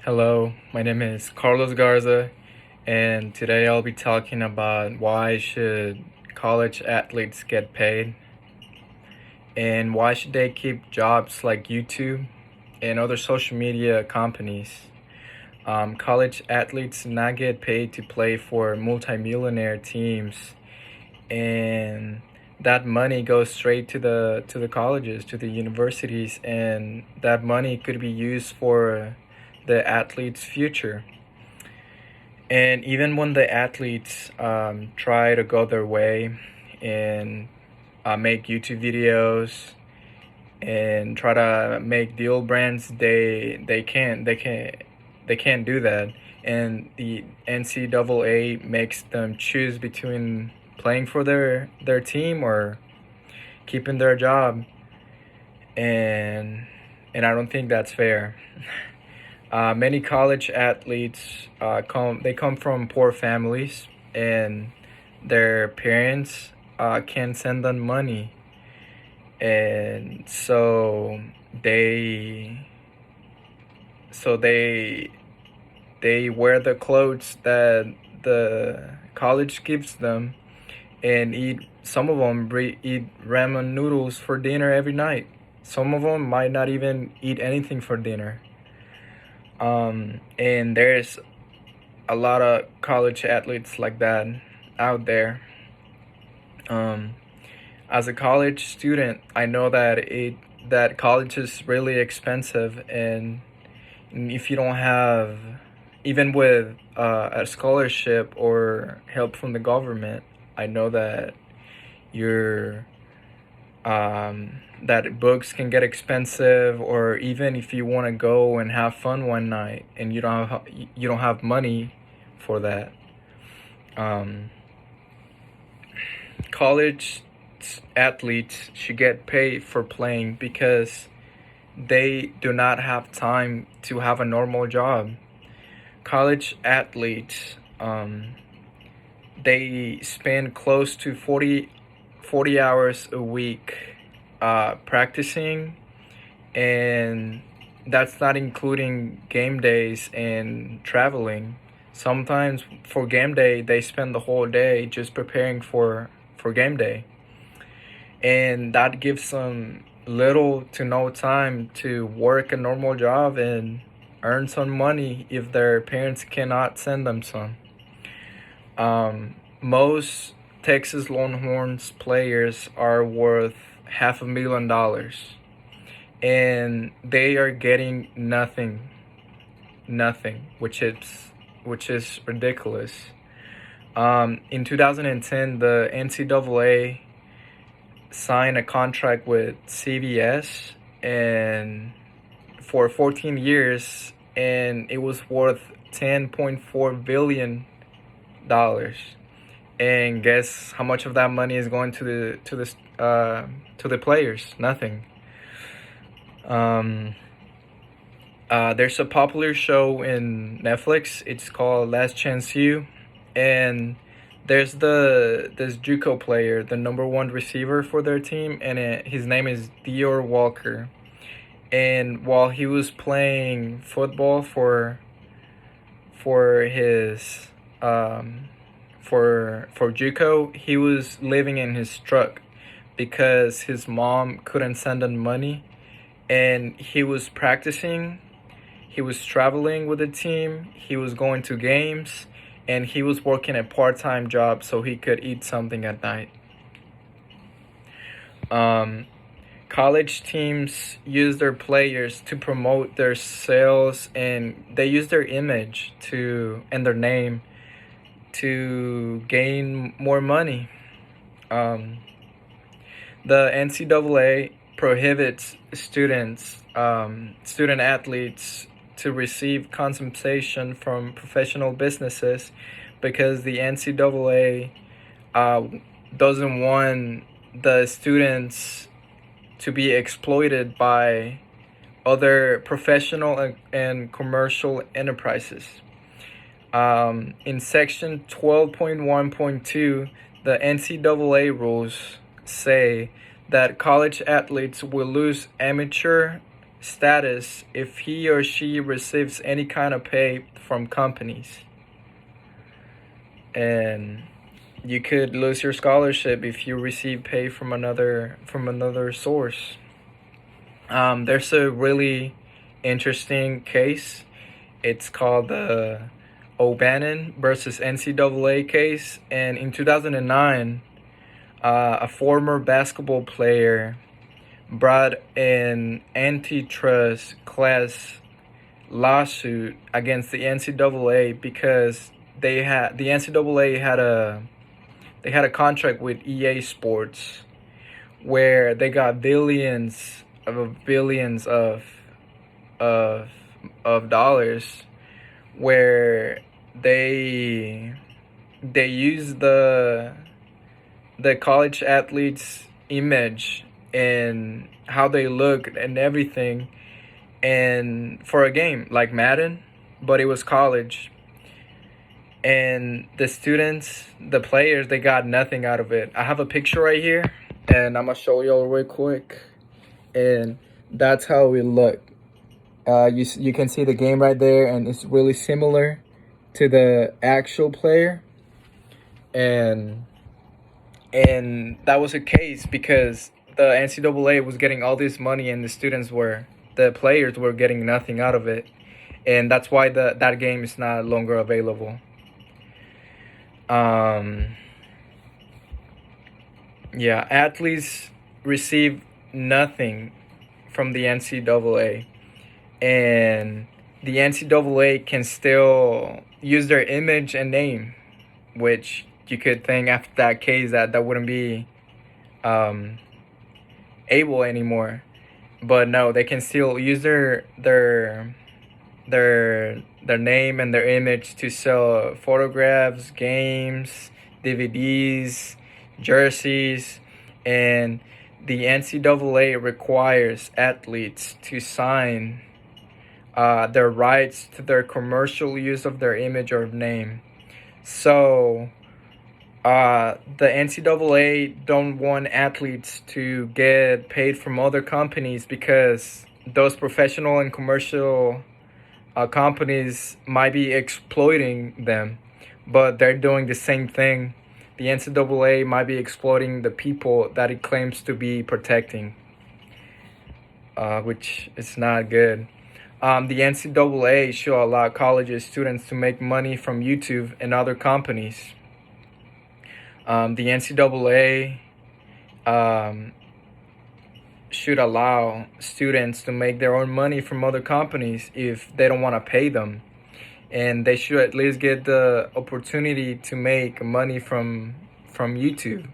Hello, my name is Carlos Garza, and today I'll be talking about why should college athletes get paid and why should they keep jobs like YouTube and other social media companies. College athletes not get paid to play for multimillionaire teams, and that money goes straight to the colleges, to the universities, and that money could be used for the athlete's future. And even when the athletes try to go their way and make YouTube videos and try to make deal brands, they can't do that. And the NCAA makes them choose between playing for their team or keeping their job, and I don't think that's fair. Many college athletes come from poor families, and their parents can send them money, and they so they wear the clothes that the college gives them, and eat. Some of them eat ramen noodles for dinner every night. Some of them might not even eat anything for dinner. And there's a lot of college athletes like that out there. Um, as a college student, I know that college is really expensive, and if you don't have, even with a scholarship or help from the government, I know that you're that books can get expensive, or even if you want to go and have fun one night and you don't have money for that. um, College athletes should get paid for playing because they do not have time to have a normal job. College athletes, they spend close to 40 hours a week practicing, and that's not including game days and traveling. Sometimes for game day, they spend the whole day just preparing for game day, and that gives them little to no time to work a normal job and earn some money if their parents cannot send them some. Most Texas Longhorns players are worth $500,000, and they are getting nothing, which is ridiculous. In 2010, the NCAA signed a contract with CBS and for 14 years, and it was worth $10.4 billion. And guess how much of that money is going to the players? Nothing. There's a popular show in Netflix. It's called Last Chance U, and there's this JUCO player, the number one receiver for their team, and his name is Dior Walker. And while he was playing football for his for JUCO, he was living in his truck because his mom couldn't send him money, and he was practicing, he was traveling with the team, he was going to games, and he was working a part-time job so he could eat something at night. College teams use their players to promote their sales, and they use their image to and their name to gain more money. Um, the NCAA prohibits student athletes to receive compensation from professional businesses because the NCAA doesn't want the students to be exploited by other professional and commercial enterprises. In section 12.1.2, the NCAA rules say that college athletes will lose amateur status if he or she receives any kind of pay from companies. And you could lose your scholarship if you receive pay from another source. There's a really interesting case. It's called the O'Bannon versus NCAA case. And in 2009, a former basketball player brought an antitrust class lawsuit against the NCAA because the NCAA had a contract with EA Sports where they got billions of dollars, where they use the college athletes' image and how they look and everything, and for a game like Madden, but it was college. And the students, the players, they got nothing out of it. I have a picture right here, and I'm gonna show y'all real quick. And that's how it looked. You can see the game right there, and it's really similar to the actual player. And that was a case because the NCAA was getting all this money, and the players were getting nothing out of it, and that's why that game is not longer available. Yeah, athletes receive nothing from the NCAA, and the NCAA can still use their image and name, which you could think after that case that wouldn't be able anymore. But no, they can still use their name and their image to sell photographs, games, DVDs, jerseys, and the NCAA requires athletes to sign their rights to their commercial use of their image or name. So the NCAA don't want athletes to get paid from other companies because those professional and commercial companies might be exploiting them, but they're doing the same thing. The NCAA might be exploiting the people that it claims to be protecting, which is not good. The NCAA should allow college students to make money from YouTube and other companies. The NCAA should allow students to make their own money from other companies if they don't want to pay them. And they should at least get the opportunity to make money from YouTube.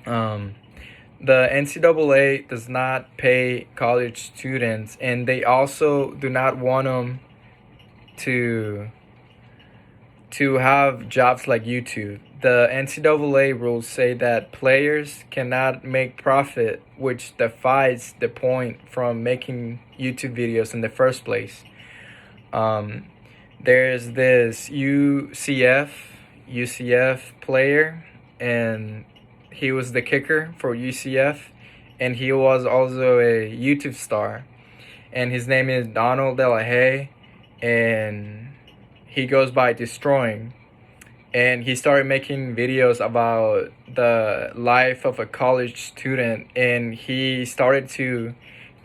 The NCAA does not pay college students, and they also do not want them to have jobs like YouTube. The NCAA rules say that players cannot make profit, which defies the point from making YouTube videos in the first place. There's this UCF player, and he was the kicker for UCF, and he was also a YouTube star. And his name is Donald Delahaye, and he goes by Destroying. And he started making videos about the life of a college student, and he started to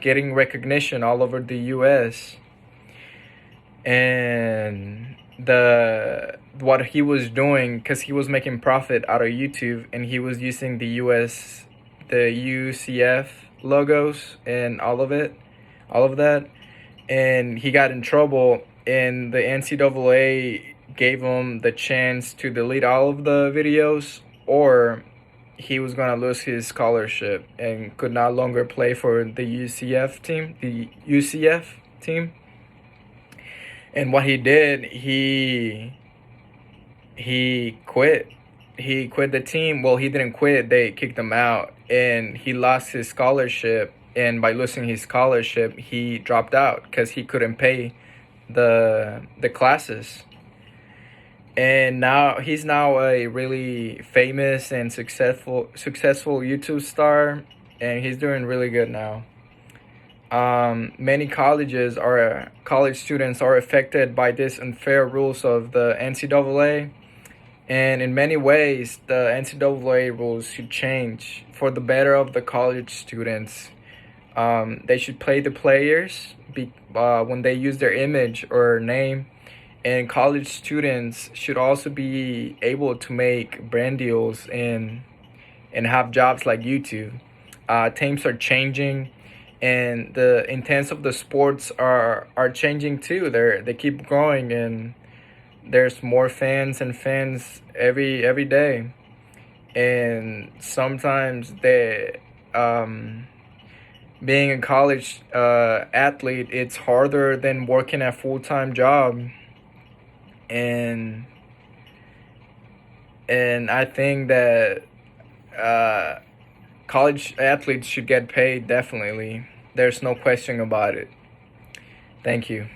getting recognition all over the US. And what he was doing, because he was making profit out of YouTube, and he was using the UCF logos and all of that, and he got in trouble, and the NCAA gave him the chance to delete all of the videos, or he was gonna lose his scholarship and could not longer play for the UCF team. And what he did, he quit. He quit the team. Well, he didn't quit. They kicked him out, and he lost his scholarship. And by losing his scholarship, he dropped out because he couldn't pay the classes. And now he's a really famous and successful YouTube star, and he's doing really good now. Many college students are affected by this unfair rules of the NCAA, and in many ways, the NCAA rules should change for the better of the college students. They should play the players when they use their image or name, and college students should also be able to make brand deals and have jobs like YouTube. Teams are changing, and the intents of the sports are changing too. They keep growing, and there's more fans and fans every day. And sometimes being a college athlete, it's harder than working a full-time job, and I think that uh, college athletes should get paid, definitely. There's no question about it. Thank you.